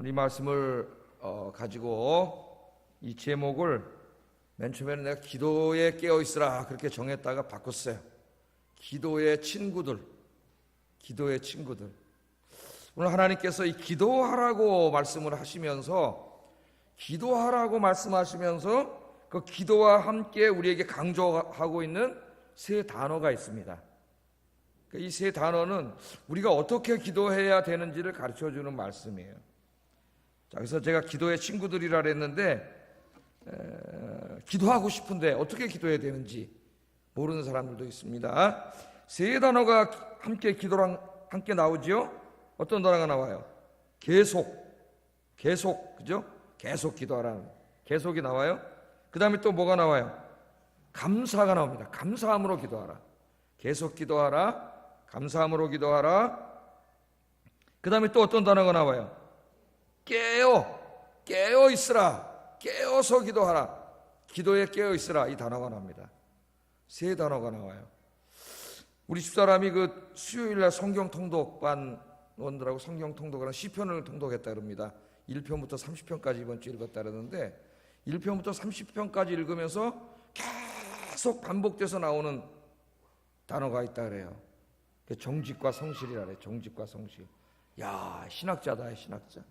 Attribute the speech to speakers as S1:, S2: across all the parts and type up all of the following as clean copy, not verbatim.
S1: 이 말씀을 가지고 이 제목을 맨 처음에는 내가 기도에 깨어있으라 그렇게 정했다가 바꿨어요. 기도의 친구들. 오늘 하나님께서 이 기도하라고 말씀하시면서 그 기도와 함께 우리에게 강조하고 있는 세 단어가 있습니다. 이 세 단어는 우리가 어떻게 기도해야 되는지를 가르쳐주는 말씀이에요. 자, 그래서 제가 기도의 친구들이라 그랬는데 기도하고 싶은데 어떻게 기도해야 되는지 모르는 사람들도 있습니다. 세 단어가 함께 기도랑 함께 나오지요. 어떤 단어가 나와요? 계속, 그죠? 계속 기도하라는 계속이 나와요. 그 다음에 또 뭐가 나와요? 감사가 나옵니다. 감사함으로 기도하라. 계속 기도하라. 감사함으로 기도하라. 그 다음에 또 어떤 단어가 나와요? 깨어 있으라. 깨어서 기도하라. 기도에 깨어 있으라. 이 단어가 나옵니다. 세 단어가 나와요. 우리 집사람이 그 수요일날 성경 통독반원들하고 성경 통독을 시편을 통독했다 그럽니다. 1편부터 30편까지 이번 주 읽었다 그러는데 1편부터 30편까지 읽으면서 계속 반복돼서 나오는 단어가 있다 그래요. 정직과 성실이라 그래요. 정직과 성실. 야, 신학자다, 신학자.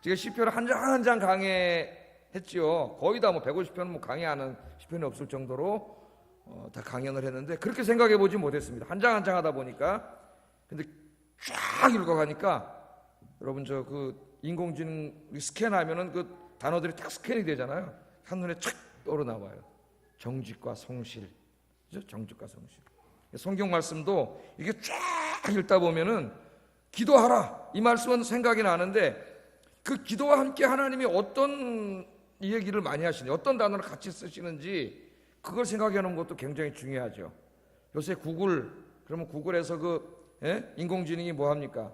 S1: 제가 시편을 한 장 강의했지요. 거의 다 150편은 강의하는 시편이 없을 정도로 다 강연을 했는데 그렇게 생각해 보지 못했습니다. 한 장 하다 보니까. 근데 쫙 읽어가니까 여러분 저 그 인공지능 스캔하면은 그 단어들이 딱 스캔이 되잖아요. 한눈에 착 떠오르 나와요. 정직과 성실. 그죠? 정직과 성실. 성경 말씀도 이게 쫙 읽다 보면은 기도하라 이 말씀은 생각이 나는데 그 기도와 함께 하나님이 어떤 얘기를 많이 하시는지 어떤 단어를 같이 쓰시는지 그걸 생각해 놓은 것도 굉장히 중요하죠. 요새 그러면 구글에서 인공지능이 뭐 합니까?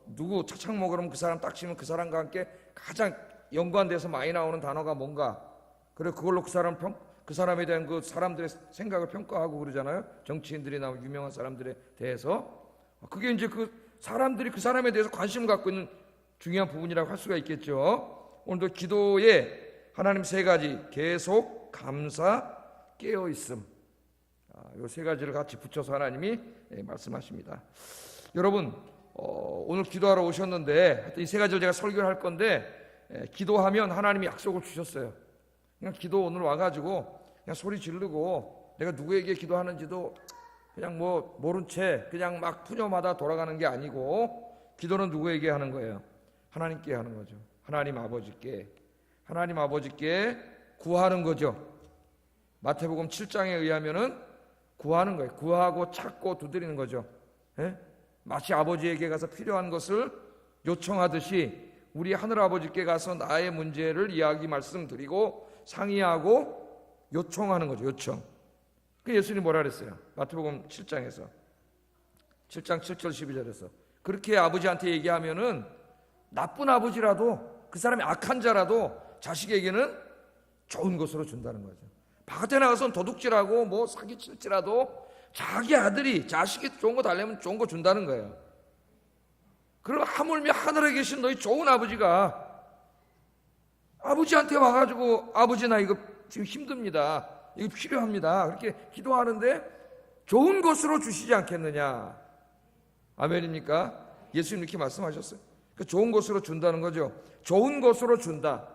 S1: 누구 차창모 그러면 그 사람 딱 치면 그 사람과 함께 가장 연관돼서 많이 나오는 단어가 뭔가 그래 그걸로 그 사람에 대한 그 사람들의 생각을 평가하고 그러잖아요. 정치인들이나 유명한 사람들에 대해서 그게 이제 그 사람들이 그 사람에 대해서 관심을 갖고 있는 중요한 부분이라고 할 수가 있겠죠. 오늘도 기도에 하나님 세 가지 계속, 감사, 깨어있음 이 세 가지를 같이 붙여서 하나님이 말씀하십니다. 여러분 오늘 기도하러 오셨는데 이 세 가지를 제가 설교를 할 건데 기도하면 하나님이 약속을 주셨어요. 그냥 기도 오늘 와가지고 그냥 소리 지르고 내가 누구에게 기도하는지도 그냥 뭐 모른 채 그냥 막 푸념하다 돌아가는 게 아니고 기도는 누구에게 하는 거예요? 하나님께 하는 거죠. 하나님 아버지께 구하는 거죠. 마태복음 7장에 의하면은 구하는 거예요. 구하고 찾고 두드리는 거죠. 마치 아버지에게 가서 필요한 것을 요청하듯이 우리 하늘아버지께 가서 나의 문제를 말씀드리고 상의하고 요청하는 거죠. 요청. 그 예수님이 뭐라 그랬어요? 마태복음 7장에서 7장 7절 12절에서 그렇게 아버지한테 얘기하면은 나쁜 아버지라도 그 사람이 악한 자라도 자식에게는 좋은 것으로 준다는 거죠. 바깥에 나가서는 도둑질하고 뭐 사기칠지라도 자기 아들이 자식이 좋은 거 달래면 좋은 거 준다는 거예요. 그리고 하물며 하늘에 계신 너희 좋은 아버지가 아버지한테 와가지고 아버지 나 이거 지금 힘듭니다. 이거 필요합니다. 그렇게 기도하는데 좋은 것으로 주시지 않겠느냐. 아멘입니까? 예수님 이렇게 말씀하셨어요. 그 좋은 것으로 준다는 거죠. 좋은 것으로 준다.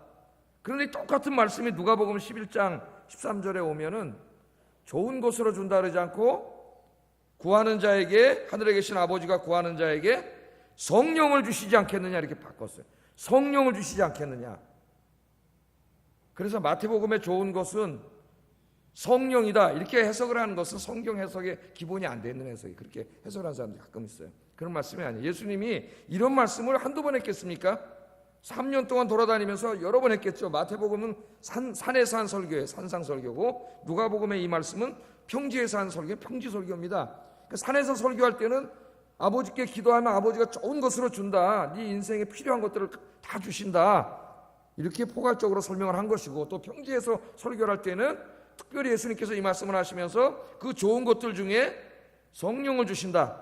S1: 그런데 똑같은 말씀이 누가복음 11장 13절에 오면은 좋은 것으로 준다 그러지 않고 구하는 자에게 하늘에 계신 아버지가 구하는 자에게 성령을 주시지 않겠느냐 이렇게 바꿨어요. 성령을 주시지 않겠느냐. 그래서 마태복음의 좋은 것은 성령이다 이렇게 해석을 하는 것은 성경 해석의 기본이 안 되는 해석이 그렇게 해석하는 사람들이 가끔 있어요. 그런 말씀이 아니에요. 예수님이 이런 말씀을 한두 번 했겠습니까? 3년 동안 돌아다니면서 여러 번 했겠죠. 마태복음은 산에서 한 설교예요. 산상설교고 누가복음의 이 말씀은 평지에서 한 설교, 평지설교입니다. 산에서 설교할 때는 아버지께 기도하면 아버지가 좋은 것으로 준다. 네 인생에 필요한 것들을 다 주신다. 이렇게 포괄적으로 설명을 한 것이고 또 평지에서 설교를 할 때는 특별히 예수님께서 이 말씀을 하시면서 그 좋은 것들 중에 성령을 주신다.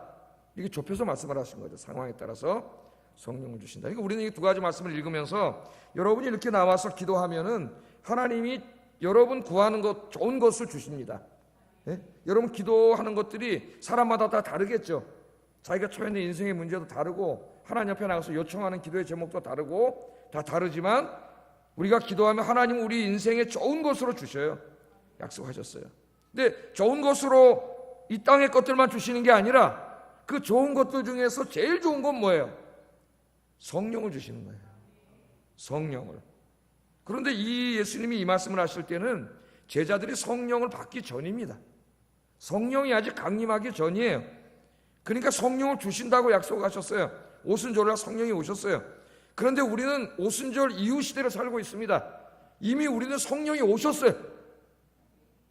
S1: 이렇게 좁혀서 말씀을 하신 거죠. 상황에 따라서. 성령을 주신다. 그러니까 우리는 이 두 가지 말씀을 읽으면서 여러분이 이렇게 나와서 기도하면은 하나님이 여러분 구하는 것, 좋은 것을 주십니다. 예? 여러분 기도하는 것들이 사람마다 다 다르겠죠. 자기가 처해 있는 인생의 문제도 다르고 하나님 앞에 나가서 요청하는 기도의 제목도 다르고 다 다르지만 우리가 기도하면 하나님은 우리 인생에 좋은 것으로 주셔요. 약속하셨어요. 근데 좋은 것으로 이 땅의 것들만 주시는 게 아니라 그 좋은 것들 중에서 제일 좋은 건 뭐예요? 성령을 주시는 거예요. 성령을. 그런데 이 예수님이 이 말씀을 하실 때는 제자들이 성령을 받기 전입니다. 성령이 아직 강림하기 전이에요. 그러니까 성령을 주신다고 약속하셨어요. 오순절날 성령이 오셨어요. 그런데 우리는 오순절 이후 시대를 살고 있습니다. 이미 우리는 성령이 오셨어요.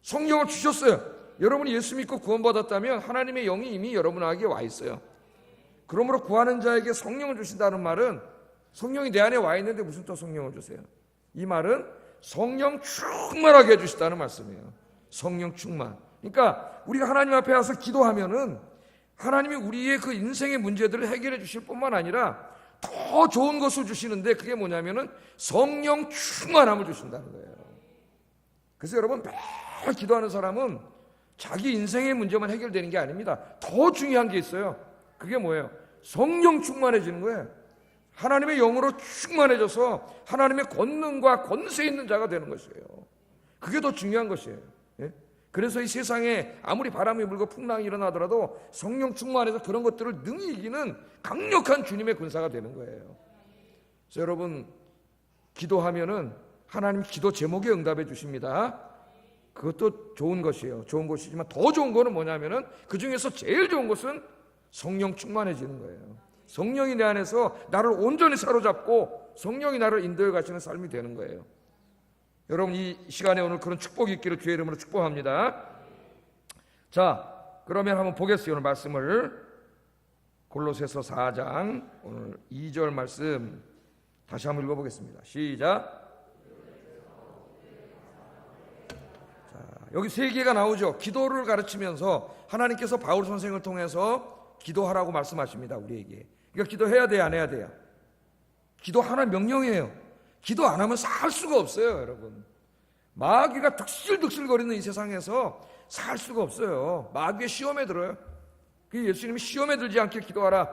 S1: 성령을 주셨어요. 여러분이 예수 믿고 구원받았다면 하나님의 영이 이미 여러분에게 와 있어요. 그러므로 구하는 자에게 성령을 주신다는 말은 성령이 내 안에 와 있는데 무슨 또 성령을 주세요? 이 말은 성령 충만하게 해주시다는 말씀이에요. 성령 충만. 그러니까 우리가 하나님 앞에 와서 기도하면은 하나님이 우리의 그 인생의 문제들을 해결해 주실 뿐만 아니라 더 좋은 것을 주시는데 그게 뭐냐면은 성령 충만함을 주신다는 거예요. 그래서 여러분 매일 기도하는 사람은 자기 인생의 문제만 해결되는 게 아닙니다. 더 중요한 게 있어요. 그게 뭐예요? 성령 충만해지는 거예요. 하나님의 영으로 충만해져서 하나님의 권능과 권세 있는 자가 되는 것이에요. 그게 더 중요한 것이에요. 예? 그래서 이 세상에 아무리 바람이 불고 풍랑이 일어나더라도 성령 충만해서 그런 것들을 능히 이기는 강력한 주님의 군사가 되는 거예요. 그래서 여러분 기도하면은 하나님 기도 제목에 응답해 주십니다. 그것도 좋은 것이에요. 좋은 것이지만 더 좋은 거는 뭐냐면은 그 중에서 제일 좋은 것은 성령 충만해지는 거예요. 성령이 내 안에서 나를 온전히 사로잡고 성령이 나를 인도해 가시는 삶이 되는 거예요. 여러분 이 시간에 오늘 그런 축복이 있기를 주의 이름으로 축복합니다. 자, 그러면 한번 보겠어요. 오늘 말씀을 골로새서 4장 오늘 2절 말씀 다시 한번 읽어보겠습니다. 시작. 자, 여기 세 개가 나오죠. 기도를 가르치면서 하나님께서 바울 선생을 통해서 기도하라고 말씀하십니다. 우리에게. 그러니까 기도해야 돼요, 안 해야 돼요? 기도 하나 명령이에요. 기도 안 하면 살 수가 없어요, 여러분. 마귀가 득실득실거리는 이 세상에서 살 수가 없어요. 마귀의 시험에 들어요. 예수님이 시험에 들지 않게 기도하라.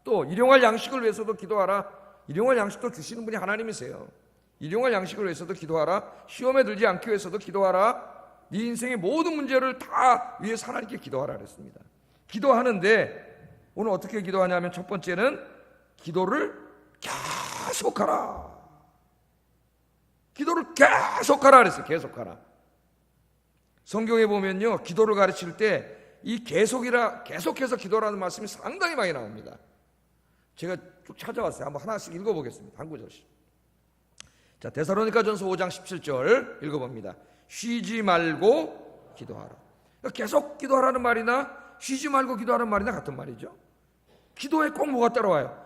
S1: 또 일용할 양식을 위해서도 기도하라. 일용할 양식도 주시는 분이 하나님이세요. 일용할 양식을 위해서도 기도하라. 시험에 들지 않기 위해서도 기도하라. 네 인생의 모든 문제를 다 위해서 하나님께 기도하라 그랬습니다. 기도하는데 오늘 어떻게 기도하냐면 첫 번째는 기도를 계속하라. 기도를 계속하라 그랬어요. 계속하라. 성경에 보면요, 기도를 가르칠 때 이 계속해서 기도라는 말씀이 상당히 많이 나옵니다. 제가 쭉 찾아왔어요. 한번 하나씩 읽어보겠습니다. 한 구절씩. 자, 데살로니가전서 5장 17절 읽어봅니다. 쉬지 말고 기도하라. 그러니까 계속 기도하라는 말이나 쉬지 말고 기도하라는 말이나 같은 말이죠. 기도에 꼭 뭐가 따라와요?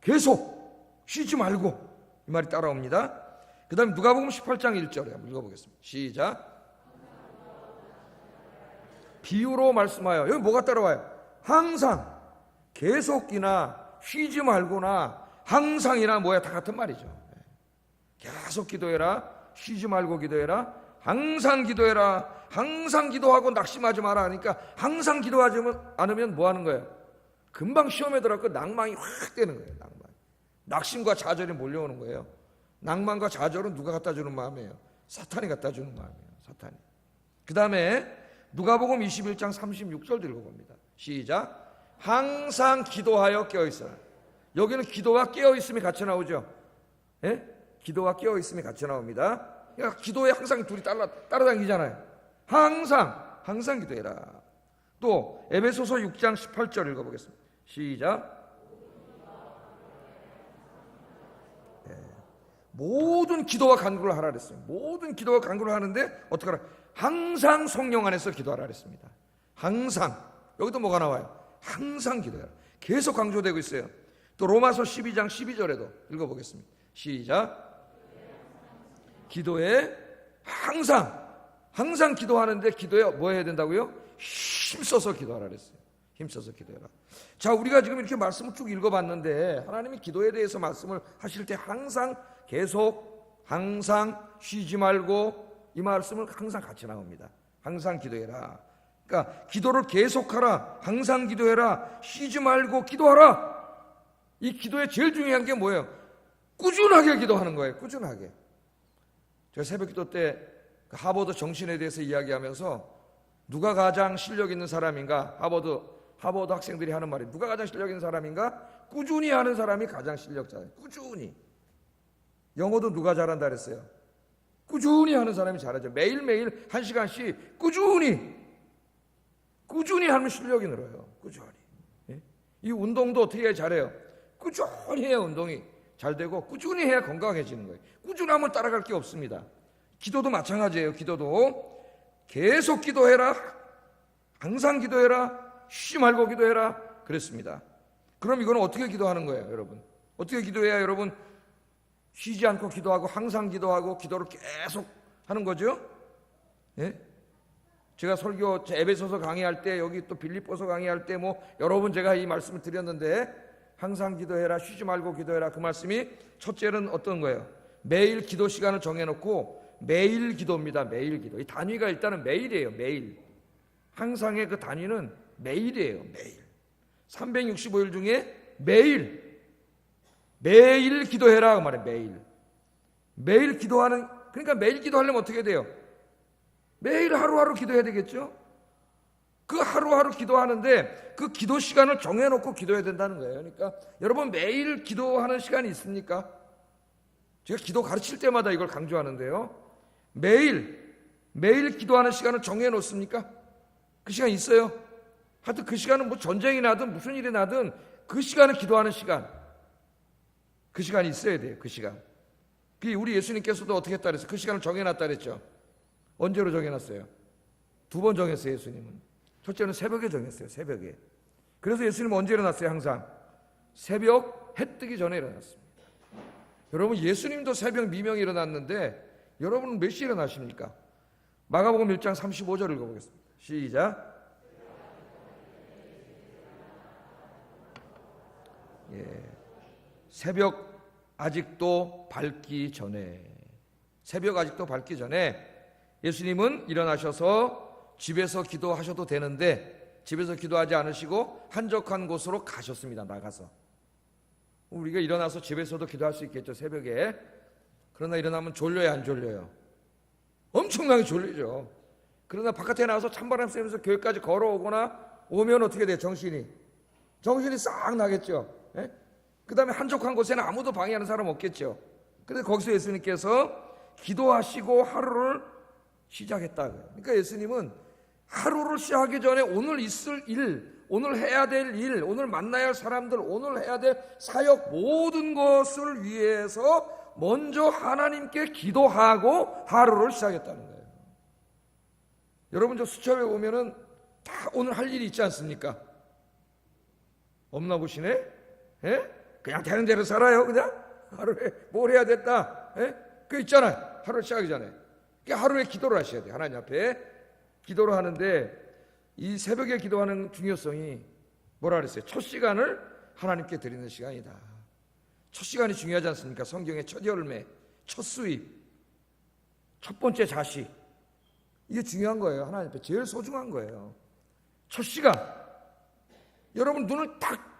S1: 계속 쉬지 말고 이 말이 따라옵니다. 그 다음에 누가복음 18장 1절에 한번 읽어보겠습니다. 시작. 비유로 말씀하여. 여기 뭐가 따라와요? 항상 계속이나 쉬지 말고나 항상이나 뭐야 다 같은 말이죠. 계속 기도해라. 쉬지 말고 기도해라. 항상 기도해라. 항상 기도하고 낙심하지 마라 하니까 항상 기도하지 않으면 뭐 하는 거예요? 금방 시험에 들어가고 낭망이 확 되는 거예요. 낭만. 낙심과 좌절이 몰려오는 거예요. 낭만과 좌절은 누가 갖다 주는 마음이에요? 사탄이 갖다 주는 마음이에요. 사탄이. 그 다음에 누가복음 21장 36절 읽어봅니다. 시작. 항상 기도하여 깨어있어라. 여기는 기도와 깨어있음이 같이 나오죠. 예? 기도와 깨어있음이 같이 나옵니다. 그러니까 기도에 항상 둘이 따라다니잖아요. 항상 기도해라. 또 에베소서 6장 18절 읽어보겠습니다. 시작. 모든 기도와 간구를 하라 그랬어요. 모든 기도와 간구를 하는데 어떻게 하라? 항상 성령 안에서 기도하라 그랬습니다. 항상. 여기도 뭐가 나와요? 항상 기도해라. 계속 강조되고 있어요. 또 로마서 12장 12절에도 읽어보겠습니다. 시작. 기도에 항상 기도하는데 기도에 뭐 해야 된다고요? 힘써서 기도하라 그랬어요. 힘써서 기도해라. 자, 우리가 지금 이렇게 말씀을 쭉 읽어봤는데 하나님이 기도에 대해서 말씀을 하실 때 항상 계속 항상 쉬지 말고 이 말씀을 항상 같이 나옵니다. 항상 기도해라. 그러니까 기도를 계속하라. 항상 기도해라. 쉬지 말고 기도하라. 이 기도의 제일 중요한 게 뭐예요? 꾸준하게 기도하는 거예요. 꾸준하게. 제가 새벽 기도 때 하버드 정신에 대해서 이야기하면서 누가 가장 실력 있는 사람인가? 하버드 학생들이 하는 말이 누가 가장 실력 있는 사람인가? 꾸준히 하는 사람이 가장 실력자예요. 꾸준히. 영어도 누가 잘한다 그랬어요? 꾸준히 하는 사람이 잘하죠. 매일매일 1시간씩 꾸준히 하면 실력이 늘어요. 꾸준히. 예? 이 운동도 어떻게 해야 잘해요? 꾸준히 해야 운동이 잘 되고 꾸준히 해야 건강해지는 거예요. 꾸준하면 따라갈 게 없습니다. 기도도 마찬가지예요. 기도도 계속 기도해라. 항상 기도해라. 쉬지 말고 기도해라. 그랬습니다. 그럼 이거는 어떻게 기도하는 거예요, 여러분? 어떻게 기도해야 여러분 쉬지 않고 기도하고 항상 기도하고 기도를 계속 하는 거죠? 예? 제가 설교 에베소서 강의할 때 여기 또 빌립보서 강의할 때 여러 번 제가 이 말씀을 드렸는데 항상 기도해라, 쉬지 말고 기도해라. 그 말씀이 첫째는 어떤 거예요? 매일 기도 시간을 정해놓고 매일 기도입니다. 매일 기도. 이 단위가 일단은 매일이에요. 매일. 항상의 그 단위는 매일이에요. 매일. 365일 중에 매일 기도해라 그 말이에요. 매일 기도하는, 그러니까 매일 기도하려면 어떻게 돼요? 매일 하루하루 기도해야 되겠죠? 그 하루하루 기도하는데 그 기도 시간을 정해놓고 기도해야 된다는 거예요. 그러니까 여러분 매일 기도하는 시간이 있습니까? 제가 기도 가르칠 때마다 이걸 강조하는데요. 매일 기도하는 시간을 정해놓습니까? 그 시간 있어요? 하여튼 그 시간은 전쟁이 나든 무슨 일이 나든 그 시간은 기도하는 시간. 그 시간이 있어야 돼요. 그 시간. 우리 예수님께서도 어떻게 했다 그랬어요? 그 시간을 정해놨다 그랬죠. 언제로 정해놨어요? 2번 정했어요. 예수님은. 첫째는 새벽에 정했어요. 새벽에. 그래서 예수님은 언제 일어났어요? 항상 새벽 해 뜨기 전에 일어났습니다. 여러분 예수님도 새벽 미명에 일어났는데 여러분은 몇 시에 일어나십니까? 마가복음 1장 35절 읽어보겠습니다. 시작. 새벽 아직도 밝기 전에 예수님은 일어나셔서 집에서 기도하셔도 되는데 집에서 기도하지 않으시고 한적한 곳으로 가셨습니다. 나가서. 우리가 일어나서 집에서도 기도할 수 있겠죠. 새벽에. 그러나 일어나면 졸려요, 안 졸려요? 엄청나게 졸리죠. 그러나 바깥에 나와서 찬바람 쐬면서 교회까지 걸어오거나 오면 어떻게 돼요? 정신이 싹 나겠죠. 예? 그 다음에 한적한 곳에는 아무도 방해하는 사람 없겠죠. 그래서 거기서 예수님께서 기도하시고 하루를 시작했다. 그러니까 예수님은 하루를 시작하기 전에 오늘 있을 일, 오늘 해야 될 일, 오늘 만나야 할 사람들, 오늘 해야 될 사역 모든 것을 위해서 먼저 하나님께 기도하고 하루를 시작했다는 거예요. 여러분 저 수첩에 보면은 다 오늘 할 일이 있지 않습니까? 없나 보시네? 예? 그냥 되는 대로 살아요. 그냥 하루에 뭘 해야 됐다. 예? 그 있잖아요. 하루 시작하기 전에. 하루에 기도를 하셔야 돼요. 하나님 앞에 기도를 하는데 이 새벽에 기도하는 중요성이 뭐라 그랬어요? 첫 시간을 하나님께 드리는 시간이다. 첫 시간이 중요하지 않습니까? 성경의 첫 열매, 첫 수입, 첫 번째 자식. 이게 중요한 거예요. 하나님 앞에 제일 소중한 거예요. 첫 시간. 여러분 눈을 딱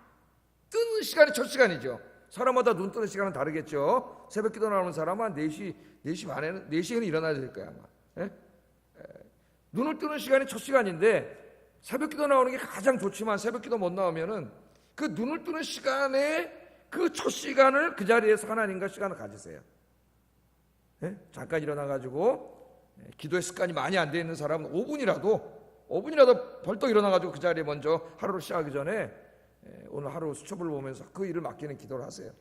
S1: 뜨는 시간이 첫 시간이죠. 사람마다 눈 뜨는 시간은 다르겠죠. 새벽 기도 나오는 사람은 한 4시 반에는 4시에는 일어나야 될 거야 아마. 예? 눈을 뜨는 시간이 첫 시간인데 새벽 기도 나오는 게 가장 좋지만 새벽 기도 못 나오면은 그 눈을 뜨는 시간에 그 첫 시간을 그 자리에서 하나님과 시간을 가지세요. 예? 잠깐 일어나가지고 기도의 습관이 많이 안 돼 있는 사람은 5분이라도 벌떡 일어나가지고 그 자리에 먼저 하루를 시작하기 전에 오늘 하루 수첩을 보면서 그 일을 맡기는 기도를 하세요.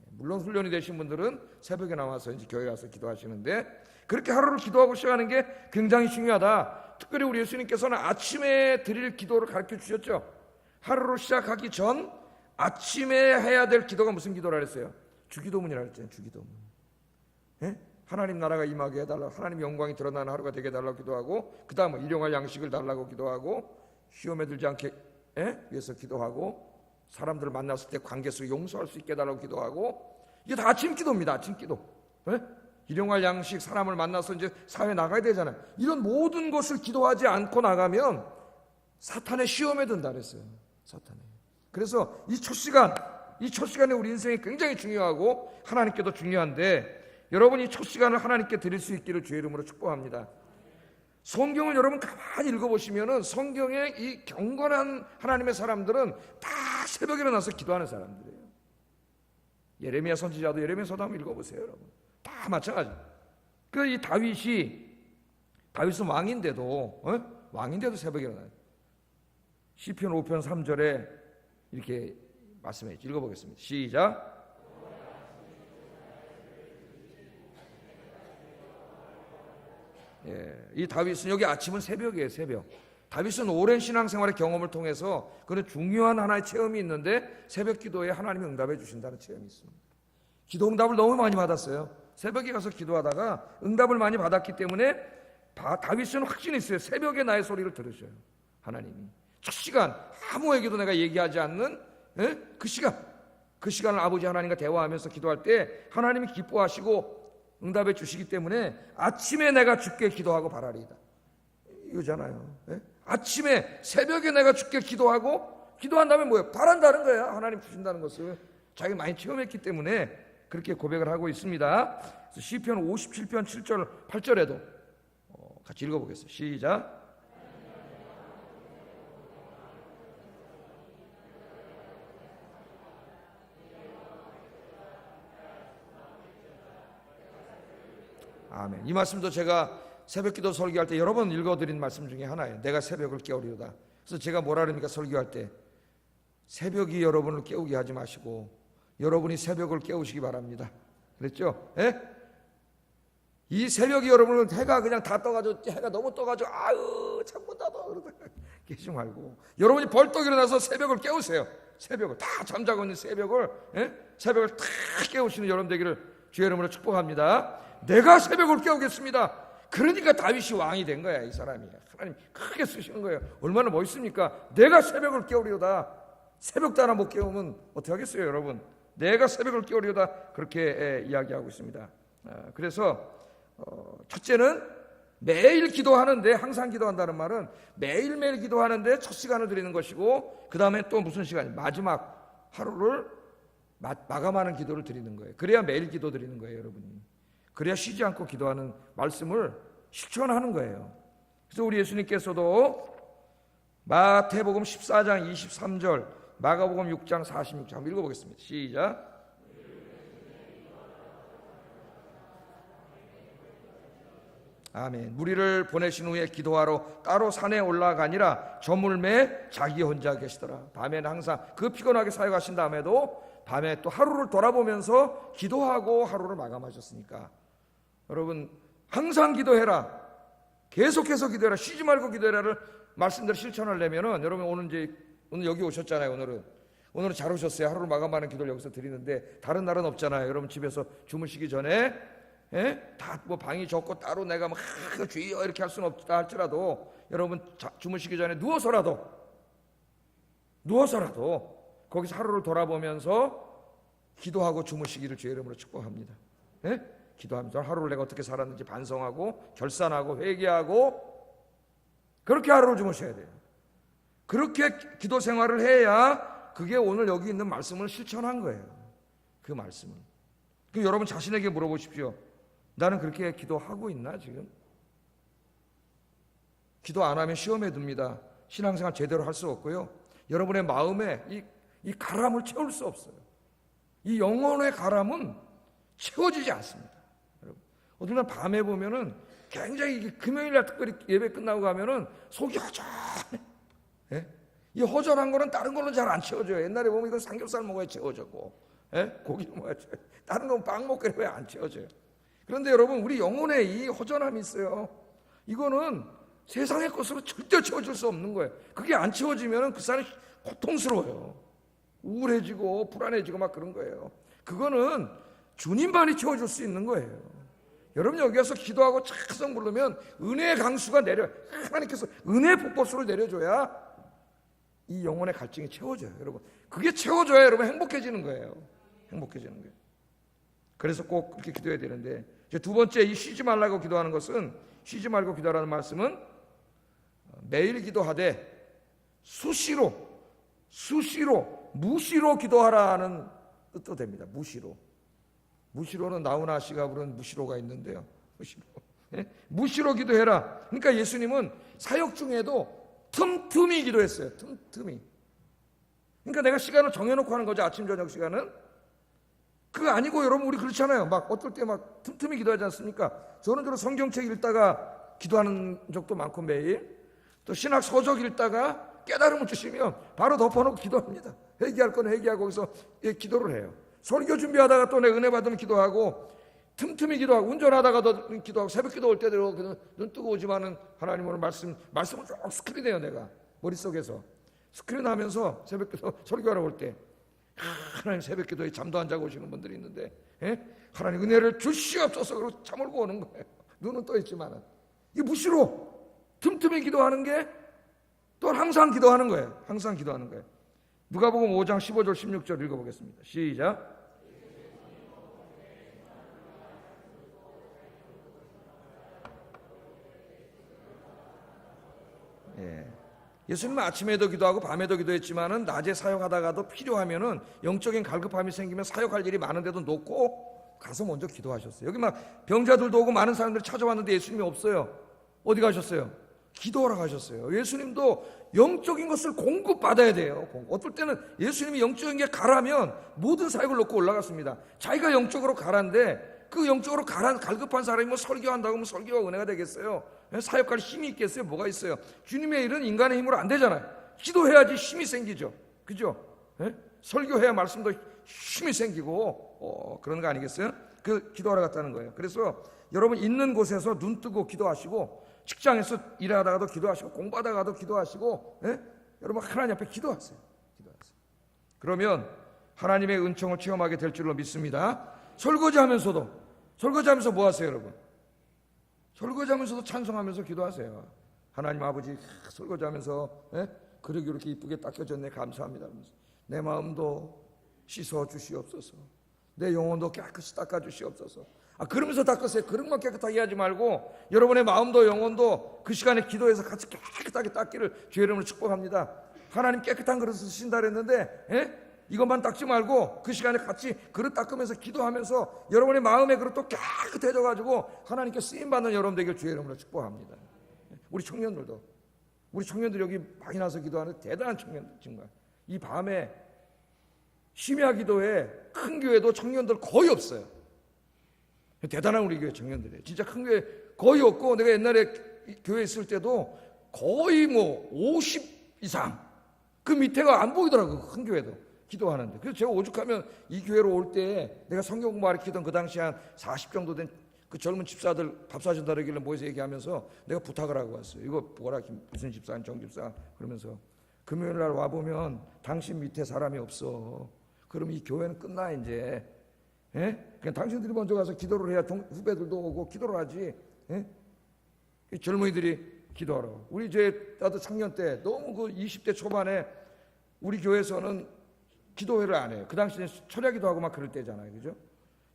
S1: 물론 훈련이 되신 분들은 새벽에 나와서 이제 교회 가서 기도하시는데 그렇게 하루를 기도하고 시작하는 게 굉장히 중요하다. 특별히 우리 예수님께서는 아침에 드릴 기도를 가르쳐 주셨죠. 하루를 시작하기 전 아침에 해야 될 기도가 무슨 기도라 그랬어요? 주기도문이라 그랬잖아요. 주기도문. 예? 하나님 나라가 임하게 해달라고, 하나님 영광이 드러나는 하루가 되게 해달라고 기도하고, 그 다음은 일용할 양식을 달라고 기도하고, 시험에 들지 않게 위해서 기도하고, 사람들을 만났을 때 관계 속에 용서할 수 있게 해달라고 기도하고, 이게 다 아침 기도입니다. 아침 기도. 일용할 양식, 사람을 만나서 이제 사회에 나가야 되잖아요. 이런 모든 것을 기도하지 않고 나가면 사탄의 시험에 든다 그랬어요. 사탄에. 그래서 이 첫 시간에 우리 인생이 굉장히 중요하고 하나님께도 중요한데, 여러분 이 첫 시간을 하나님께 드릴 수 있기를 주의 이름으로 축복합니다. 성경을 여러분 가만히 읽어보시면은 성경의 이 경건한 하나님의 사람들은 다 새벽에 일어나서 기도하는 사람들이에요. 예레미야 선지자도 예레미야서도 한번 읽어보세요, 여러분. 다 마찬가지. 그 이 다윗은 왕인데도 새벽에 일어나요. 시편 5편 3절에 이렇게 말씀해 읽어보겠습니다. 시작. 이 다윗은 여기 아침은 새벽이에요. 새벽. 다윗은 오랜 신앙생활의 경험을 통해서 그런 중요한 하나의 체험이 있는데, 새벽 기도에 하나님이 응답해 주신다는 체험이 있습니다. 기도 응답을 너무 많이 받았어요. 새벽에 가서 기도하다가 응답을 많이 받았기 때문에 다윗은 확신이 있어요. 새벽에 나의 소리를 들으셔요, 하나님이. 첫 시간 아무에게도 내가 얘기하지 않는 그 시간을 아버지 하나님과 대화하면서 기도할 때 하나님이 기뻐하시고 응답해 주시기 때문에 아침에 내가 주께 기도하고 바라리이다, 이거잖아요. 아침에 새벽에 내가 주께 기도하고, 기도한 다음에 뭐예요? 바란다는 거예요. 하나님 주신다는 것을 자기가 많이 체험했기 때문에 그렇게 고백을 하고 있습니다. 그래서 시편 57편 7절 8절에도 같이 읽어보겠습니다. 시작. 아멘. 이 말씀도 제가 새벽기도 설교할 때 여러 번 읽어드린 말씀 중에 하나예요. 내가 새벽을 깨우리로다. 그래서 제가 뭐라 그럽니까? 설교할 때 새벽이 여러분을 깨우게 하지 마시고 여러분이 새벽을 깨우시기 바랍니다. 그랬죠? 이 새벽이 여러분은 해가 그냥 다 떠가지고, 해가 너무 떠가지고 아유 창문 닫아 그러다가 깨지 말고 여러분이 벌떡 일어나서 새벽을 깨우세요. 새벽을 다 잠자고 있는 새벽을 다 깨우시는 여러분 되기를 주의 이름으로 축복합니다. 내가 새벽을 깨우겠습니다. 그러니까 다윗이 왕이 된 거야. 이 사람이 하나님 크게 쓰시는 거예요. 얼마나 멋있습니까? 내가 새벽을 깨우리로다. 새벽도 하나 못 깨우면 어떻게 하겠어요, 여러분? 내가 새벽을 깨우리로다, 그렇게 이야기하고 있습니다. 그래서 첫째는 매일 기도하는데, 항상 기도한다는 말은 매일매일 기도하는데 첫 시간을 드리는 것이고, 그 다음에 또 무슨 시간이 마지막 하루를 마감하는 기도를 드리는 거예요. 그래야 매일 기도 드리는 거예요, 여러분이. 그래야 쉬지 않고 기도하는 말씀을 실천하는 거예요. 그래서 우리 예수님께서도 마태복음 14장 23절, 마가복음 6장 46절 한번 읽어보겠습니다. 시작. 아멘. 무리를 보내신 후에 기도하러 따로 산에 올라가니라 저물매 자기 혼자 계시더라. 밤에는 항상 그 피곤하게 사역하신 다음에도 밤에 또 하루를 돌아보면서 기도하고 하루를 마감하셨으니까, 여러분 항상 기도해라, 계속해서 기도해라, 쉬지 말고 기도해라를 말씀대로 실천하려면은, 여러분 오늘 여기 오셨잖아요. 오늘은 잘 오셨어요. 하루를 마감하는 기도를 여기서 드리는데 다른 날은 없잖아요. 여러분 집에서 주무시기 전에 다 뭐 방이 좁고 따로 내가 막 주의여 이렇게 할 수는 없다 할지라도, 여러분 주무시기 전에 누워서라도 거기서 하루를 돌아보면서 기도하고 주무시기를 주의 이름으로 축복합니다. 기도하면서 하루를 내가 어떻게 살았는지 반성하고 결산하고 회개하고, 그렇게 하루를 주무셔야 돼요. 그렇게 기도 생활을 해야 그게 오늘 여기 있는 말씀을 실천한 거예요. 그 말씀을. 그럼 여러분 자신에게 물어보십시오. 나는 그렇게 기도하고 있나 지금? 기도 안 하면 시험에 듭니다. 신앙생활 제대로 할 수 없고요. 여러분의 마음에 이 가람을 채울 수 없어요. 이 영혼의 가람은 채워지지 않습니다. 여러분, 어떤 날 밤에 보면은 굉장히 금요일날 특별히 예배 끝나고 가면은 속이 허전해. 이 허전한 거는 다른 거는 잘 안 채워져요. 옛날에 보면 이건 삼겹살 먹어야 채워졌고, 고기를 먹어야 채워져요. 다른 건 빵 먹고 왜 안 채워져요? 그런데 여러분, 우리 영혼에 이 허전함이 있어요. 이거는 세상의 것으로 절대 채워질 수 없는 거예요. 그게 안 채워지면 그 사람이 고통스러워요. 우울해지고 불안해지고 막 그런 거예요. 그거는 주님만이 채워줄 수 있는 거예요. 여러분 여기 와서 기도하고 찬송 부르면 은혜의 강수가 내려, 하나님께서 은혜의 폭포수를 내려줘야 이 영혼의 갈증이 채워져요, 여러분. 그게 채워져야 여러분 행복해지는 거예요. 행복해지는 거예요. 그래서 꼭 그렇게 기도해야 되는데, 이제 두 번째, 이 쉬지 말라고 기도하는 것은, 쉬지 말고 기도하라는 말씀은 매일 기도하되 수시로, 무시로 기도하라는 뜻도 됩니다. 무시로는 나훈아 씨가 부른 무시로가 있는데요. 무시로 기도해라. 그러니까 예수님은 사역 중에도 틈틈이 기도했어요. 틈틈이. 그러니까 내가 시간을 정해놓고 하는 거죠. 아침 저녁 시간은. 그거 아니고 여러분, 우리 그렇잖아요. 막 어떨 때 막 틈틈이 기도하지 않습니까? 저는 주로 성경책 읽다가 기도하는 적도 많고, 매일 또 신학 서적 읽다가 깨달음을 주시면 바로 덮어놓고 기도합니다. 회개할 건 회개하고 거기서 기도를 해요. 설교 준비하다가 또 내 은혜 받으면 기도하고, 틈틈이 기도하고, 운전하다가도 기도하고, 새벽 기도 올 때도 눈 뜨고 오지만은 하나님 오늘 말씀을 쭉 스크린해요. 내가 머릿속에서 스크린하면서 새벽 기도 설교하러 올 때, 하나님 새벽 기도에 잠도 안 자고 오시는 분들이 있는데, 하나님 은혜를 주시옵소서. 그러고 잠을 오는 거예요. 눈은 떠 있지만은. 이 무시로 틈틈이 기도하는 게 또 항상 기도하는 거예요. 항상 기도하는 거예요. 누가복음 5장 15절 16절 읽어보겠습니다. 시작. 예수님은 아침에도 기도하고 밤에도 기도했지만은 낮에 사역하다가도 필요하면은 영적인 갈급함이 생기면 사역할 일이 많은데도 놓고 가서 먼저 기도하셨어요. 여기 막 병자들도 오고 많은 사람들이 찾아왔는데 예수님이 없어요. 어디 가셨어요? 기도하러 가셨어요. 예수님도 영적인 것을 공급받아야 돼요. 어떨 때는 예수님이 영적인 게 가라면 모든 사역을 놓고 올라갔습니다. 자기가 영적으로 가라는데, 그 영적으로 갈급한 사람이 뭐 설교한다고 뭐 설교가 은혜가 되겠어요? 사역할 힘이 있겠어요? 뭐가 있어요? 주님의 일은 인간의 힘으로 안 되잖아요. 기도해야지 힘이 생기죠. 그죠? 설교해야 말씀도 힘이 생기고 그런 거 아니겠어요? 그 기도하러 갔다는 거예요. 그래서 여러분 있는 곳에서 눈 뜨고 기도하시고, 직장에서 일하다가도 기도하시고, 공부하다가도 기도하시고, 여러분 하나님 앞에 기도하세요. 그러면 하나님의 은총을 체험하게 될 줄로 믿습니다. 설거지하면서 뭐 하세요, 여러분? 설거지하면서도 찬송하면서 기도하세요. 하나님 아버지, 설거지하면서 그릇이 이렇게 이쁘게 닦여졌네, 감사합니다. 내 마음도 씻어 주시옵소서. 내 영혼도 깨끗이 닦아 주시옵소서. 그러면서 닦으세요. 그릇만 깨끗하게 하지 말고 여러분의 마음도 영혼도 그 시간에 기도해서 같이 깨끗하게 닦기를 주의 이름으로 축복합니다. 하나님 깨끗한 그릇을 쓰신다 그랬는데 이것만 닦지 말고 그 시간에 같이 그릇 닦으면서 기도하면서 여러분의 마음의 그릇도 깨끗해져 가지고 하나님께 쓰임받는 여러분 되길 주의 이름으로 축복합니다. 우리 청년들 여기 많이 나서 기도하는 대단한 청년들, 정말 이 밤에 심야 기도에 큰 교회도 청년들 거의 없어요. 대단한 우리 교회 청년들이에요. 진짜 큰 교회 거의 없고, 내가 옛날에 교회 있을 때도 거의 뭐 50 이상 그 밑에가 안 보이더라고요. 큰 교회도 기도하는데. 그래서 제가 오죽하면 이 교회로 올 때 내가 성경 공부 가르치던 그 당시 한 40 정도 된 그 젊은 집사들 밥 사준다 그러길래 모여서 얘기하면서 내가 부탁을 하고 왔어요. 이거 뭐라, 무슨 집사, 정 집사, 그러면서 금요일 날 와보면 당신 밑에 사람이 없어. 그럼 이 교회는 끝나 이제. 그냥 당신들이 먼저 가서 기도를 해야 후배들도 오고 기도를 하지. 젊은이들이 기도하러. 우리 나도 청년 때 너무 그 20대 초반에 우리 교회에서는 기도회를 안 해요. 그 당시에 철야기도 하고 막 그럴 때잖아요, 그죠?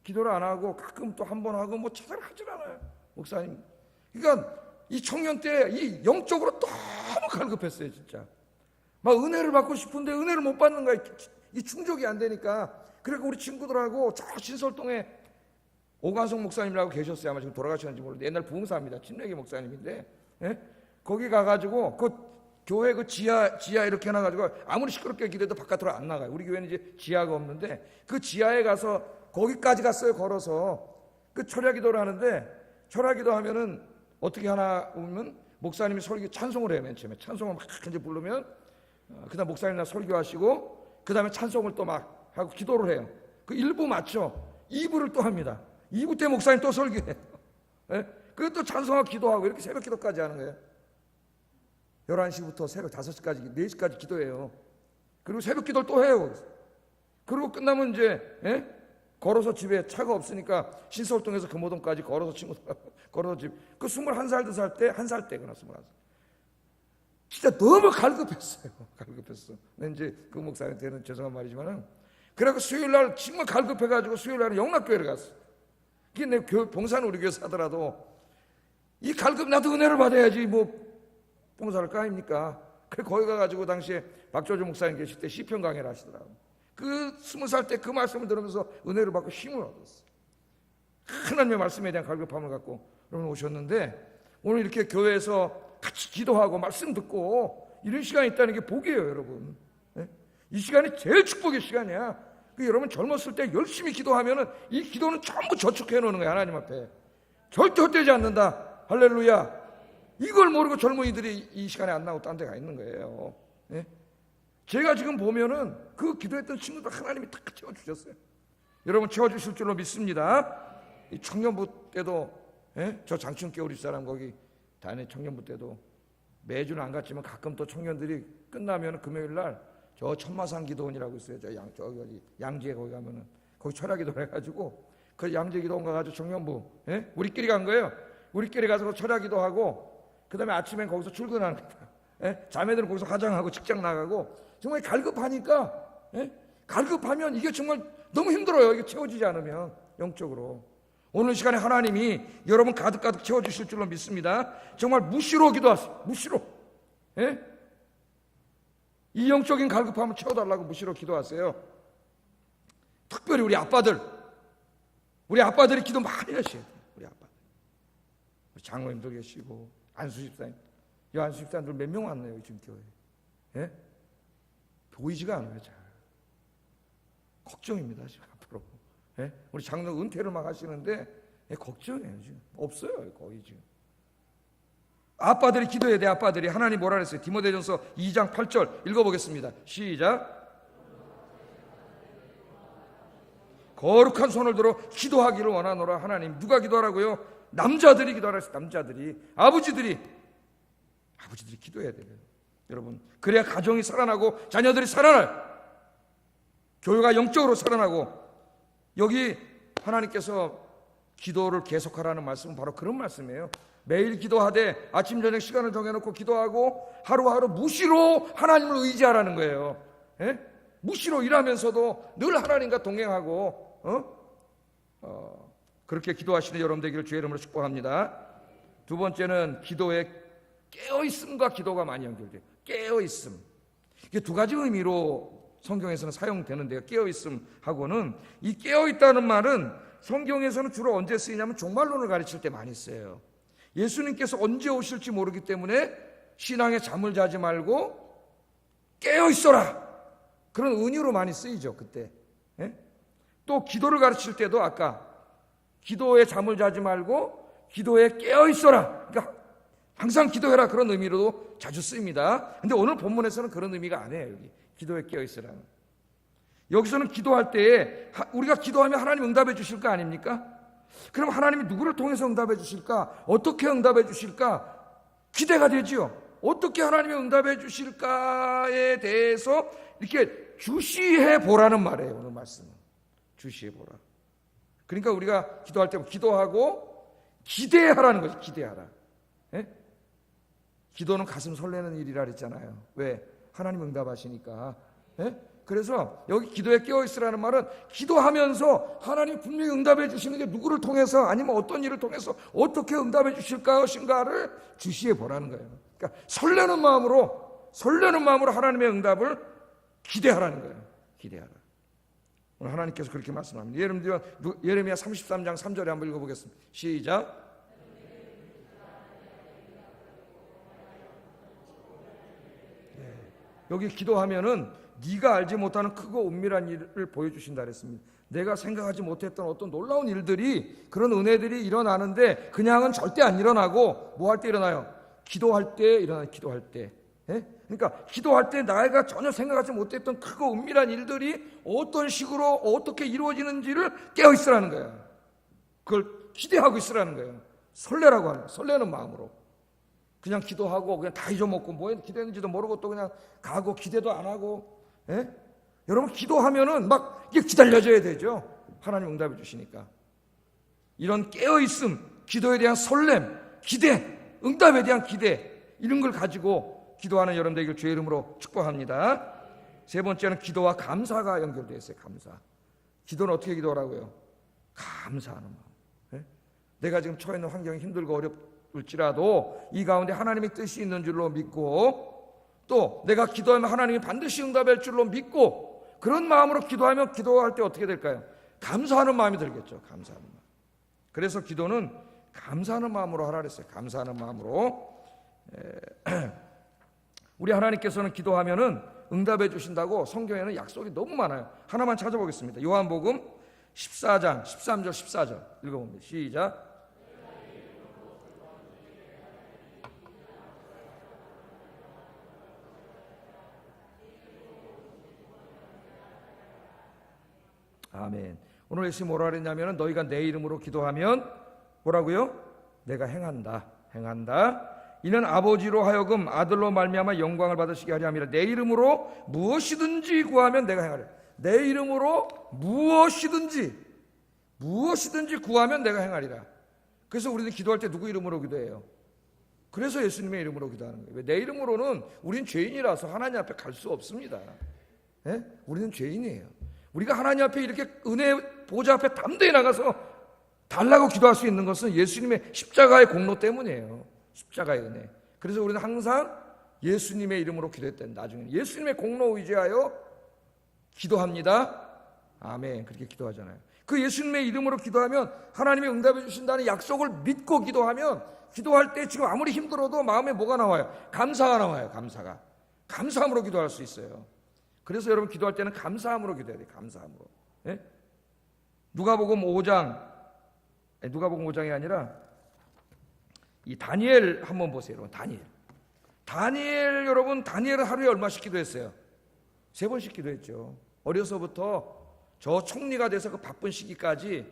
S1: 기도를 안 하고 가끔 또 한 번 하고 뭐 찾아를 하질 않아요, 목사님. 그러니까 이 청년 때 이 영적으로 너무 갈급했어요, 진짜. 막 은혜를 받고 싶은데 은혜를 못 받는 거야. 이 충족이 안 되니까. 그래서 우리 친구들하고 저 신설동에 오관성 목사님이라고 계셨어요. 아마 지금 돌아가셨는지 모르는데 옛날 부흥사입니다. 친례기 목사님인데, 거기 가가지고 그 교회 그 지하 이렇게 해놔가지고 아무리 시끄럽게 기도해도 바깥으로 안 나가요. 우리 교회는 이제 지하가 없는데 그 지하에 가서 거기까지 갔어요, 걸어서. 그 철야기도를 하는데, 철야기도 하면은 어떻게 하나 보면 목사님이 찬송을 해요. 맨 처음에 찬송을 막 이제 부르면 그다음 목사님이나 설교하시고 그 다음에 찬송을 또 막 하고 기도를 해요. 그 1부 맞죠? 2부를 또 합니다. 2부 때 목사님 또 설교해요. 그것도 찬송하고 기도하고 이렇게 새벽 기도까지 하는 거예요. 11시부터 새벽 5시까지 4시까지 기도해요. 그리고 새벽 기도를 또 해요. 그리고 끝나면 이제 걸어서 집에 차가 없으니까 신설동에서 금호동까지 걸어서 친구들하고 걸어서 집. 그 21살, 2살 때, 1살 때구나, 21살. 진짜 너무 갈급했어요. 갈급했어. 근데 이제 그 목사한테는 죄송한 말이지만은, 그래갖고 수요일 날 정말 갈급해가지고 수요일 날은 영락교회를 갔어. 그게 내 봉사는 우리 교회 사더라도 이 갈급, 나도 은혜를 받아야지 뭐 봉사할 거 아닙니까? 그래 거기 가가지고 당시에 박조주 목사님 계실 때 시편 강의를 하시더라고. 그 20살 때 그 말씀을 들으면서 은혜를 받고 힘을 얻었어. 하나님의 말씀에 대한 갈급함을 갖고 여러분 오셨는데, 오늘 이렇게 교회에서 같이 기도하고 말씀 듣고 이런 시간이 있다는 게 복이에요, 여러분. 이 시간이 제일 축복의 시간이야. 여러분 젊었을 때 열심히 기도하면은 이 기도는 전부 저축해 놓는 거야, 하나님 앞에. 절대 헛되지 않는다. 할렐루야. 이걸 모르고 젊은이들이 이 시간에 안 나오고 딴 데 가 있는 거예요. 제가 지금 보면은 그 기도했던 친구들 하나님이 다 채워주셨어요. 여러분 채워주실 줄로 믿습니다. 이 청년부 때도, 저 장충교 우리 사람 거기 다니는 청년부 때도 매주는 안 갔지만 가끔 또 청년들이 끝나면 금요일 날 저 천마산 기도원이라고 있어요. 저기 양지에 거기 가면은 거기 철야기도 해가지고 그 양지 기도원 가가지고 청년부, 우리끼리 간 거예요. 우리끼리 가서 철야기도 하고, 그 다음에 아침엔 거기서 출근하는 거다. 자매들은 거기서 화장하고 직장 나가고, 정말 갈급하니까, 갈급하면 이게 정말 너무 힘들어요. 이게 채워지지 않으면 영적으로. 오늘 시간에 하나님이 여러분 가득가득 채워주실 줄로 믿습니다. 정말 무시로 기도하세요. 무시로. 이 영적인 갈급함을 채워달라고 무시로 기도하세요. 특별히 우리 아빠들이 기도 많이 하셔야 돼요. 우리 아빠들. 우리 장로님도 계시고 안수집사님. 이 안수집사님들 몇 명 왔네요, 지금 교회에. 보이지가 않아요, 잘. 걱정입니다, 지금 앞으로. 우리 장로 은퇴를 막 하시는데 걱정이에요, 지금. 없어요, 거의 지금. 아빠들이 기도해야 돼. 아빠들이. 하나님 뭐라 그랬어요? 디모데전서 2장 8절 읽어보겠습니다. 시작. 거룩한 손을 들어 기도하기를 원하노라. 하나님. 누가 기도하라고요? 남자들이 기도하라 했어요. 남자들이. 아버지들이 기도해야 돼요, 여러분. 그래야 가정이 살아나고 자녀들이 살아나요. 교회가 영적으로 살아나고. 여기 하나님께서 기도를 계속하라는 말씀은 바로 그런 말씀이에요. 매일 기도하되 아침 저녁 시간을 정해놓고 기도하고 하루하루 무시로 하나님을 의지하라는 거예요. 무시로 일하면서도 늘 하나님과 동행하고 그렇게 기도하시는 여러분 되기를 주의 이름으로 축복합니다. 두 번째는 기도의 깨어있음과 기도가 많이 연결돼요. 깨어있음. 이게 두 가지 의미로 성경에서는 사용되는데요. 깨어있음하고는, 이 깨어있다는 말은 성경에서는 주로 언제 쓰이냐면 종말론을 가르칠 때 많이 써요. 예수님께서 언제 오실지 모르기 때문에 신앙에 잠을 자지 말고 깨어있어라, 그런 은유로 많이 쓰이죠, 그때. 또 기도를 가르칠 때도 아까 기도에 잠을 자지 말고 기도에 깨어있어라, 그러니까 항상 기도해라, 그런 의미로도 자주 쓰입니다. 근데 오늘 본문에서는 그런 의미가 아니에요. 여기 기도에 깨어있으라는. 여기서는 기도할 때에 우리가 기도하면 하나님 응답해 주실 거 아닙니까? 그럼 하나님이 누구를 통해서 응답해 주실까? 어떻게 응답해 주실까? 기대가 되지요. 어떻게 하나님이 응답해 주실까에 대해서 이렇게 주시해 보라는 말이에요, 오늘 말씀은. 주시해 보라. 그러니까 우리가 기도할 때 기도하고 기대하라는 거죠. 기대하라. 기도는 가슴 설레는 일이라 그랬잖아요. 왜? 하나님 응답하시니까. 그래서 여기 기도에 깨어있으라는 말은 기도하면서 하나님 분명히 응답해 주시는 게 누구를 통해서, 아니면 어떤 일을 통해서 어떻게 응답해 주실 것인가를 주시해 보라는 거예요. 그러니까 설레는 마음으로 하나님의 응답을 기대하라는 거예요. 기대하라. 오늘 하나님께서 그렇게 말씀합니다. 예레미야 33장 3절에 한번 읽어보겠습니다. 시작. 여기 기도하면은 네가 알지 못하는 크고 은밀한 일을 보여주신다 그랬습니다. 내가 생각하지 못했던 어떤 놀라운 일들이, 그런 은혜들이 일어나는데 그냥은 절대 안 일어나고 뭐 할 때 일어나요? 기도할 때 일어나요. 기도할 때. 그러니까 기도할 때 내가 전혀 생각하지 못했던 크고 은밀한 일들이 어떤 식으로 어떻게 이루어지는지를 깨어있으라는 거예요. 그걸 기대하고 있으라는 거예요. 설레라고 하는 거예요. 설레는 마음으로. 그냥 기도하고 그냥 다 잊어먹고 뭐 기도했는지도 모르고 또 그냥 가고 기대도 안 하고. 여러분 기도하면은 막 이게 기다려져야 되죠. 하나님 응답해 주시니까. 이런 깨어있음, 기도에 대한 설렘, 기대, 응답에 대한 기대, 이런 걸 가지고 기도하는 여러분 되길 주의 이름으로 축복합니다. 세 번째는 기도와 감사가 연결되어 있어요. 감사. 기도는 어떻게 기도하라고요? 감사하는 마음. 네? 내가 지금 처해 있는 환경이 힘들고 어렵을지라도 이 가운데 하나님의 뜻이 있는 줄로 믿고, 또 내가 기도하면 하나님이 반드시 응답할 줄로 믿고, 그런 마음으로 기도하면 기도할 때 어떻게 될까요? 감사하는 마음이 들겠죠. 감사하는 마음. 그래서 기도는 감사하는 마음으로 하라 그랬어요. 감사하는 마음으로. 우리 하나님께서는 기도하면은 응답해 주신다고 성경에는 약속이 너무 많아요. 하나만 찾아보겠습니다. 요한복음 14장 13절 14절 읽어봅니다. 시작. 아멘. 오늘 예수님 뭐라 그랬냐면 너희가 내 이름으로 기도하면 뭐라고요? 내가 행한다. 이는 아버지로 하여금 아들로 말미암아 영광을 받으시게 하려 함이라. 내 이름으로 무엇이든지 구하면 내가 행하리라. 내 이름으로 무엇이든지 구하면 내가 행하리라. 그래서 우리는 기도할 때 누구 이름으로 기도해요? 그래서 예수님의 이름으로 기도하는 거예요. 내 이름으로는 우린 죄인이라서 하나님 앞에 갈 수 없습니다. 네? 우리는 죄인이에요. 우리가 하나님 앞에 이렇게 은혜 보좌 앞에 담대히 나가서 달라고 기도할 수 있는 것은 예수님의 십자가의 공로 때문이에요. 십자가의 은혜. 그래서 우리는 항상 예수님의 이름으로 기도했던 나중에 예수님의 공로 의지하여 기도합니다. 아멘. 그렇게 기도하잖아요. 그 예수님의 이름으로 기도하면 하나님이 응답해 주신다는 약속을 믿고 기도하면, 기도할 때 지금 아무리 힘들어도 마음에 뭐가 나와요? 감사가 나와요. 감사함으로 기도할 수 있어요. 그래서 여러분 기도할 때는 감사함으로 기도해야 돼요. 감사함으로. 예? 누가복음 5장이 아니라 이 다니엘 한번 보세요. 여러분. 다니엘 여러분, 다니엘은 하루에 얼마씩 기도했어요? 3번씩 기도했죠. 어려서부터 저 총리가 돼서 그 바쁜 시기까지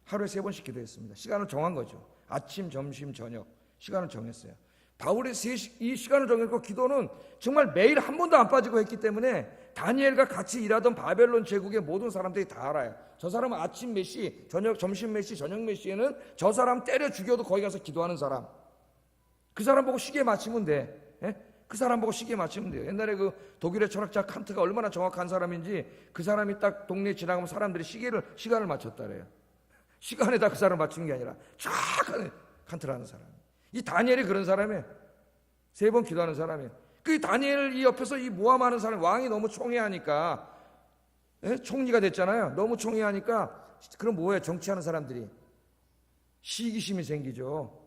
S1: 하루에 3번씩 기도했습니다. 시간을 정한 거죠. 아침, 점심, 저녁 시간을 정했어요. 바울이 이 시간을 정했고, 기도는 정말 매일 한 번도 안 빠지고 했기 때문에 다니엘과 같이 일하던 바벨론 제국의 모든 사람들이 다 알아요. 저 사람은 아침 몇 시, 점심 몇 시, 저녁 몇 시에는 저 사람 때려 죽여도 거기 가서 기도하는 사람. 그 사람 보고 시계 맞추면 돼. 예? 그 사람 보고 시계 맞추면 돼요. 옛날에 그 독일의 철학자 칸트가 얼마나 정확한 사람인지, 그 사람이 딱 동네 지나가면 사람들이 시간을 맞췄다래요. 시간에다 그 사람 맞추는 게 아니라 정확하게 칸트라는 사람. 이 다니엘이 그런 사람이에요. 3번 기도하는 사람이에요. 그 다니엘 이 옆에서 이 모함하는 사람, 왕이 너무 총애하니까, 예? 총리가 됐잖아요. 너무 총애하니까 그럼 뭐예요? 정치하는 사람들이 시기심이 생기죠.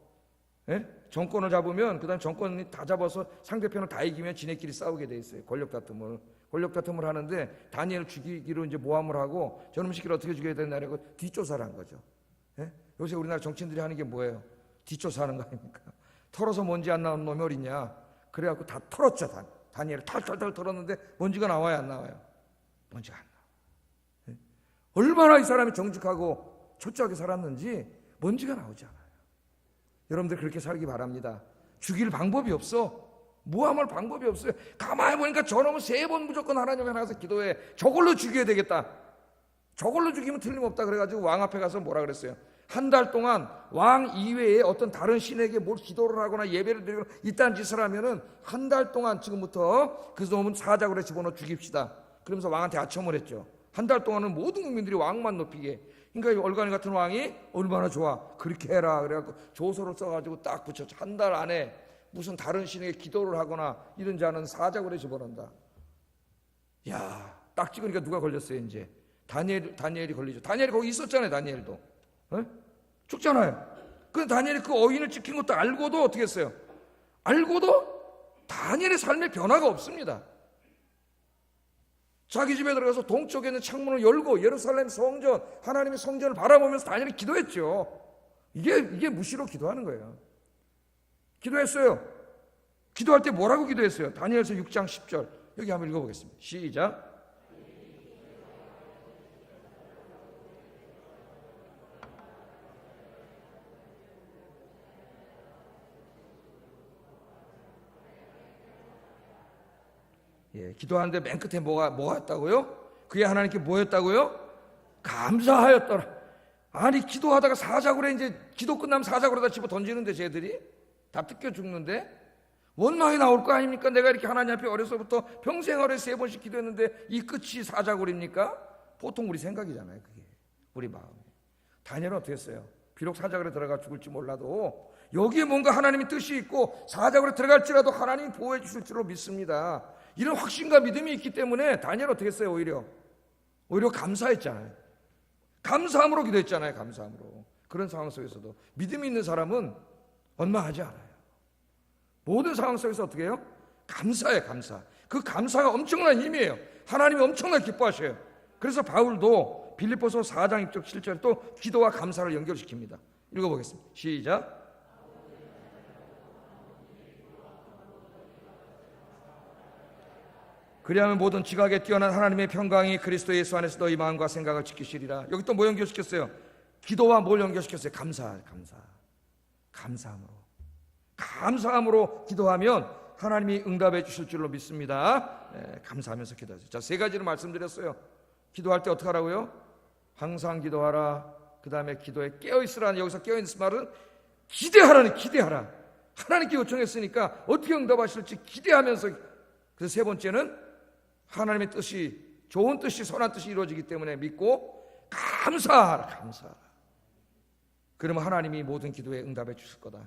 S1: 예? 정권을 잡으면 그다음 정권이 다 잡아서 상대편을 다 이기면 지네끼리 싸우게 돼 있어요. 권력 다툼을 하는데 다니엘을 죽이기로 이제 모함을 하고 저놈 새끼를 어떻게 죽여야 되냐고 뒷조사를 한 거죠. 예? 요새 우리나라 정치인들이 하는 게 뭐예요? 뒷조사하는 거 아닙니까? 털어서 먼지 안 나오는 놈이 어딨냐? 그래갖고 다 털었죠. 다니엘을 털털털 털었는데 먼지가 나와요, 안 나와요? 먼지가 안 나와요. 예? 얼마나 이 사람이 정직하고 초짜하게 살았는지 먼지가 나오지 않아요. 여러분들 그렇게 살기 바랍니다. 죽일 방법이 없어. 모함할 방법이 없어요. 가만히 보니까 저놈은 3번 무조건 하나님 앞에 나가서 기도해. 저걸로 죽여야 되겠다. 저걸로 죽이면 틀림없다. 그래가지고 왕 앞에 가서 뭐라 그랬어요? 한 달 동안 왕 이외에 어떤 다른 신에게 뭘 기도를 하거나 예배를 드리거나 이딴 짓을 하면은 한 달 동안 지금부터 그 놈은 사자굴에 집어넣어 죽입시다. 그러면서 왕한테 아첨을 했죠. 한 달 동안은 모든 국민들이 왕만 높이게. 그러니까 얼간이 같은 왕이 얼마나 좋아, 그렇게 해라. 그래갖고 조서를 써가지고 딱 붙였죠. 한 달 안에 무슨 다른 신에게 기도를 하거나 이런 자는 사자굴에 집어넣는다. 야, 딱 찍으니까 누가 걸렸어요? 이제 다니엘이 걸리죠. 다니엘이 거기 있었잖아요. 다니엘도 죽잖아요. 근데 다니엘이 그 어인을 찍힌 것도 알고도 어떻게 했어요? 알고도 다니엘의 삶에 변화가 없습니다. 자기 집에 들어가서 동쪽에 있는 창문을 열고 예루살렘 성전, 하나님의 성전을 바라보면서 다니엘이 기도했죠. 이게 무시로 기도하는 거예요. 기도했어요. 기도할 때 뭐라고 기도했어요? 다니엘서 6장 10절 여기 한번 읽어보겠습니다. 시작. 예, 기도하는데 맨 끝에 뭐가 했다고요? 그게 하나님께 뭐였다고요? 감사하였더라. 아니, 기도하다가 사자굴에 이제 기도 끝나면 사자굴에다 집어 던지는데 쟤들이 다 뜯겨 죽는데 원망이 나올 거 아닙니까? 내가 이렇게 하나님 앞에 어려서부터 평생 하루에 3번씩 기도했는데 이 끝이 사자굴입니까? 보통 우리 생각이잖아요. 그게 우리 마음에. 다니엘은 어떻게 했어요? 비록 사자굴에 들어가 죽을지 몰라도 여기에 뭔가 하나님의 뜻이 있고 사자굴에 들어갈지라도 하나님이 보호해 주실 줄로 믿습니다. 이런 확신과 믿음이 있기 때문에 다니엘 어떻게 했어요? 오히려 감사했잖아요. 감사함으로 기도했잖아요. 감사함으로. 그런 상황 속에서도 믿음이 있는 사람은 원망하지 않아요. 모든 상황 속에서 어떻게 해요? 감사해요. 감사. 그 감사가 엄청난 힘이에요. 하나님이 엄청나게 기뻐하셔요. 그래서 바울도 빌립보서 4장 6절 7절에 또 기도와 감사를 연결시킵니다. 읽어보겠습니다. 시작. 그리하면 모든 지각에 뛰어난 하나님의 평강이 그리스도 예수 안에서 너희 마음과 생각을 지키시리라. 여기 또 뭐 연결시켰어요? 기도와 뭘 연결시켰어요? 감사함으로 기도하면 하나님이 응답해 주실 줄로 믿습니다. 감사하면서 기도하세요. 자, 3가지를 말씀드렸어요. 기도할 때 어떻게 하라고요? 항상 기도하라. 그 다음에 기도에 깨어있으라는, 여기서 깨어있는 말은 기대하라. 하나님께 요청했으니까 어떻게 응답하실지 기대하면서. 그래서 3번째는 하나님의 뜻이, 좋은 뜻이, 선한 뜻이 이루어지기 때문에 믿고 감사하라. 그러면 하나님이 모든 기도에 응답해 주실 거다.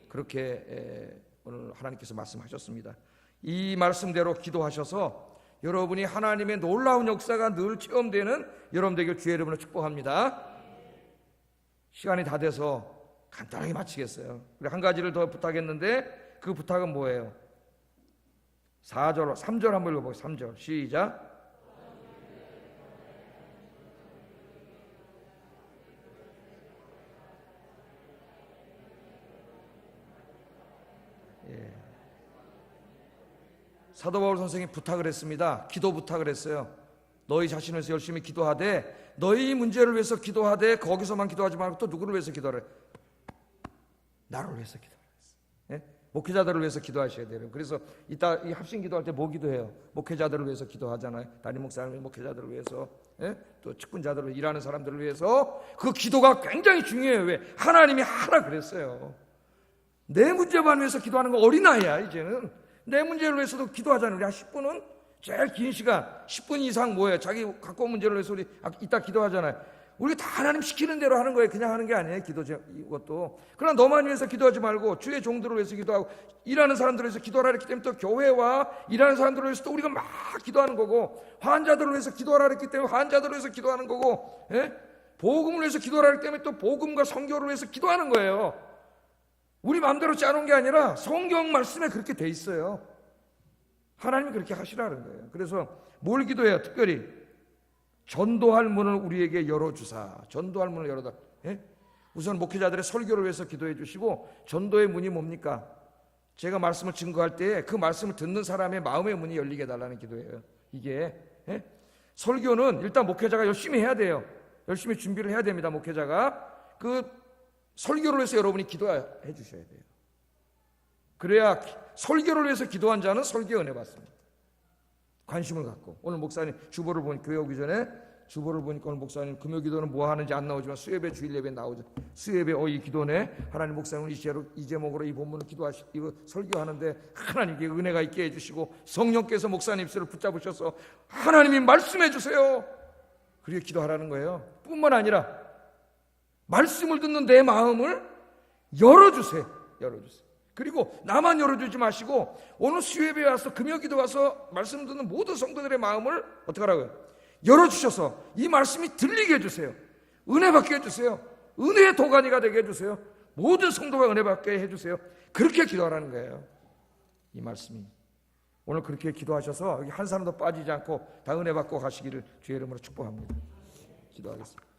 S1: 그렇게 오늘 하나님께서 말씀하셨습니다. 이 말씀대로 기도하셔서 여러분이 하나님의 놀라운 역사가 늘 체험되는 여러분 되길 주의 이름으로 축복합니다. 시간이 다 돼서 간단하게 마치겠어요. 그리고 한 가지를 더 부탁했는데 그 부탁은 뭐예요? 4절, 3절 한번 읽어보겠습니다. 3절 시작. 사도 바울 선생이 부탁을 했습니다. 기도 부탁을 했어요. 너희 자신을 위해서 열심히 기도하되, 너희 문제를 위해서 기도하되 거기서만 기도하지 말고 또 누구를 위해서 기도하래? 나를 위해서 기도하래. 예? 목회자들을 위해서 기도하셔야 돼요. 그래서 이따 이 합심 기도할 때 뭐 기도해요? 목회자들을 위해서 기도하잖아요. 담임 목사님 목회자들을 위해서, 예? 또 측근자들을, 일하는 사람들을 위해서. 그 기도가 굉장히 중요해요. 왜? 하나님이 하라 그랬어요. 내 문제만 위해서 기도하는 거 어린아이야. 이제는 내 문제를 위해서도 기도하잖아요. 우리 한 10분은 제일 긴 시간, 10분 이상 뭐예요? 자기 갖고 온 문제를 위해서 우리 이따 기도하잖아요. 우리가 다 하나님 시키는 대로 하는 거예요. 그냥 하는 게 아니에요. 기도 이것도. 그러나 너만 위해서 기도하지 말고 주의 종들을 위해서 기도하고, 일하는 사람들을 위해서 기도하라 했기 때문에 또 교회와 일하는 사람들을 위해서 또 우리가 막 기도하는 거고, 환자들을 위해서 기도하라 했기 때문에 환자들을 위해서 기도하는 거고, 예? 복음을 위해서 기도하라 했기 때문에 또 복음과 선교를 위해서 기도하는 거예요. 우리 마음대로 짜놓은 게 아니라 성경 말씀에 그렇게 돼 있어요. 하나님이 그렇게 하시라는 거예요. 그래서 뭘 기도해요? 특별히 전도할 문을 우리에게 열어주사. 전도할 문을 열어다. 예? 우선 목회자들의 설교를 위해서 기도해 주시고, 전도의 문이 뭡니까? 제가 말씀을 증거할 때 그 말씀을 듣는 사람의 마음의 문이 열리게 해달라는 기도예요. 이게, 예? 설교는 일단 목회자가 열심히 해야 돼요. 열심히 준비를 해야 됩니다. 목회자가 그 설교를 위해서 여러분이 기도해 주셔야 돼요. 그래야 설교를 위해서 기도한 자는 설교의 은혜 받습니다. 관심을 갖고. 오늘 목사님 주보를 보니, 교회 오기 전에 주보를 보니까 오늘 목사님 금요 기도는 뭐 하는지 안 나오지만 수예배, 주일 예배 나오죠. 수예배 이 기도네. 하나님 목사님 이 제목으로 이 본문을 이거 설교하는데 하나님께 은혜가 있게 해주시고 성령께서 목사님 입술을 붙잡으셔서 하나님이 말씀해 주세요. 그렇게 기도하라는 거예요. 뿐만 아니라 말씀을 듣는 내 마음을 열어주세요. 그리고 나만 열어주지 마시고 오늘 수요예배 와서 금요기도 와서 말씀 듣는 모든 성도들의 마음을 어떻게 하라고요? 열어주셔서 이 말씀이 들리게 해주세요. 은혜 받게 해주세요. 은혜의 도가니가 되게 해주세요. 모든 성도가 은혜 받게 해주세요. 그렇게 기도하라는 거예요. 이 말씀이 오늘 그렇게 기도하셔서 한 사람도 빠지지 않고 다 은혜 받고 가시기를 주의 이름으로 축복합니다. 기도하겠습니다.